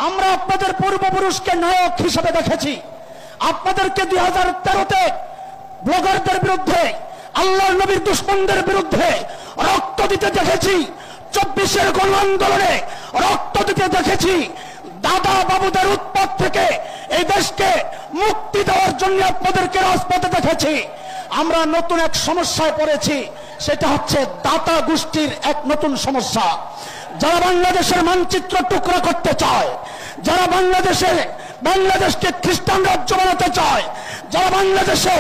আমরা আপনাদের পূর্বপুরুষকে নায়ক হিসেবে দেখেছি। আপনাদেরকে 2013-তে ব্লগারদের বিরুদ্ধে, আল্লাহর নবীর দুশমনদের বিরুদ্ধে রক্ত দিতে দেখেছি। 24-এর গণ আন্দোলনে রক্ত দিতে দেখেছি। দাদা বাবুদের উৎপাত থেকে এই দেশকে মুক্তি দেওয়ার জন্য আপনাদেরকে রাজপথে দেখেছি। আমরা নতুন এক সমস্যায় পড়েছি, সেটা হচ্ছে দাতা গোষ্ঠীর এক নতুন সমস্যা। যারা বাংলাদেশের মানচিত্র টুকরা করতে চায়, যারা বাংলাদেশকে খ্রিস্টান রাজ্য বানাতে চায়, যারা বাংলাদেশে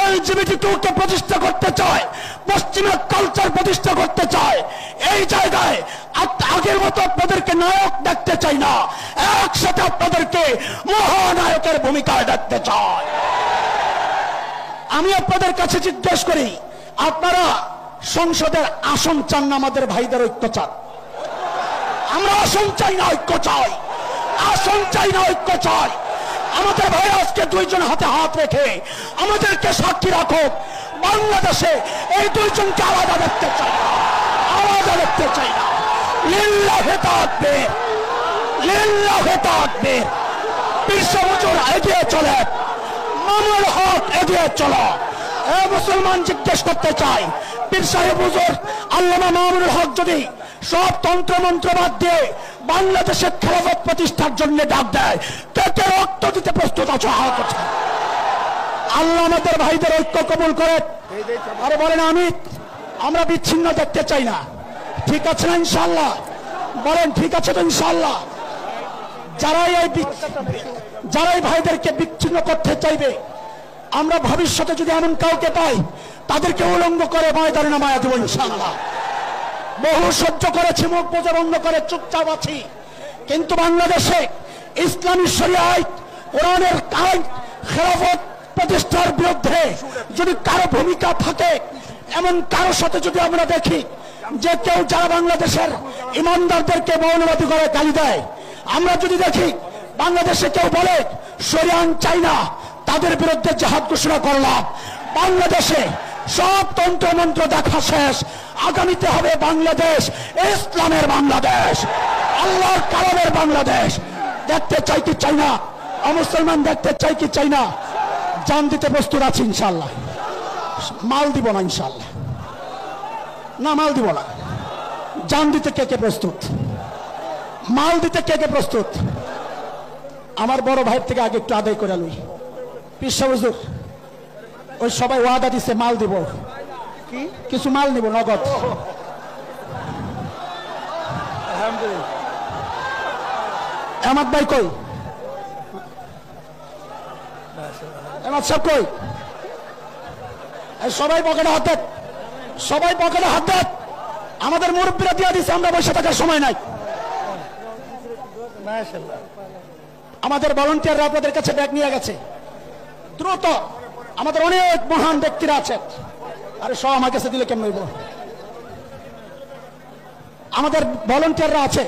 এলজিবিটি2কে প্রতিষ্ঠা করতে চায়, পশ্চিমা কালচার প্রতিষ্ঠা করতে চায়, এই জায়গায় আগের মতো আপনাদেরকে নায়ক দেখতে চাই না, একসাথে আপনাদেরকে মহানায়কের ভূমিকায় দেখতে চায়। আমি আপনাদের কাছে জিজ্ঞেস করি, আপনারা সংসদের আসন চান না আমাদের ভাইদের ঐক্য চান? আমরা আসন চাই না, ঐক্য চাই। আসন চাই না, ঐক্য চাই। আমাদের ভাই আজকে দুইজন হাতে হাত রেখে আমাদেরকে সাক্ষী রাখুক, বাংলাদেশে এই দুইজনকে আলাদা দেখতে চাই না, আলাদা দেখতে চাই না। লিল্লাহে তাকবীর, লিল্লাহে তাকবীর। পীর সাহেব হুজুর এগিয়ে চলে, মামুনুল হক এগিয়ে চলো। মুসলমান জিজ্ঞেস করতে চাই, পীর সাহেব হুজুর আল্লামা মামুনুল হক যদি সব তন্ত্র মন্ত্র বাদ দিয়ে বাংলাদেশের খেলাফত প্রতিষ্ঠার জন্য ডাক দেয়, কে কে রক্ত দিতে প্রস্তুত আছো? হাত আছে। আল্লাহ আমাদের ভাইদের ঐক্য কবুল করে। আরে বলেন আমরা বিচ্ছিন্ন দেখতে চাই না, ঠিক আছে না ইনশাআল্লাহ? বলেন ঠিক আছে তো ইনশাআল্লাহ? যারাই ভাইদেরকে বিচ্ছিন্ন করতে চাইবে, আমরা ভবিষ্যতে যদি এমন কাউকে পাই, তাদেরকে উলঙ্গ করে ময়দানে নামায়া দেব ইনশাআল্লাহ। বহু সহ্য করেছি, মুখ বোঝা বন্ধ করে চুপচাপ আছি, কিন্তু বাংলাদেশে ইসলামী শরিয়াত, কোরআনের আইন, খেলাফত প্রতিষ্ঠার বিরুদ্ধে যদি কারো ভূমিকা থাকে, এমন কারো সাথে যদি আমরা দেখি যে কেউ যারা বাংলাদেশের ইমানদারদেরকে মৌলবাদী করে গালি দেয়, আমরা যদি দেখি বাংলাদেশে কেউ বলে শরিয়াত চাই না, তাদের বিরুদ্ধে জিহাদ ঘোষণা করলাম। বাংলাদেশে সব তন্ত্র মন্ত্র দেখা শেষ, আগামীতে হবে বাংলাদেশ ইসলামের বাংলাদেশ, আল্লাহর কালামের বাংলাদেশ। দেখতে চাই কি চাই না? মুসলমান দেখতে চাই কি চাই না? জান দিতে প্রস্তুত আছি ইনশাআল্লাহ। মাল দিব না ইনশাআল্লাহ, না মাল দিব না। জান দিতে কে কে প্রস্তুত? মাল দিতে কে কে প্রস্তুত? আমার বড় ভাইয়ের থেকে আগে একটু আদায় করে লই। পীর সাহেব হুজুর ওই সবাই ওয়াদা দিছে মাল দিব, কিছু মাল নিব নগদ। আহমদ ভাই কই? আহমদ সাহেব কই? সবাই পকেটে হাত দেন, সবাই পকেটে হাত দেন। আমাদের মুরব্বীরা দিয়ে দিচ্ছে, আমরা বসে থাকার সময় নাই। আমাদের ভলান্টিয়াররা আপনাদের কাছে ব্যাগ নিয়ে গেছে, দ্রুত। আমাদের অনেক মহান ব্যক্তিরা আছে। আরে সব আমার কাছে দিলে কেমন হইব? আমাদের ভলান্টিয়াররা আছে।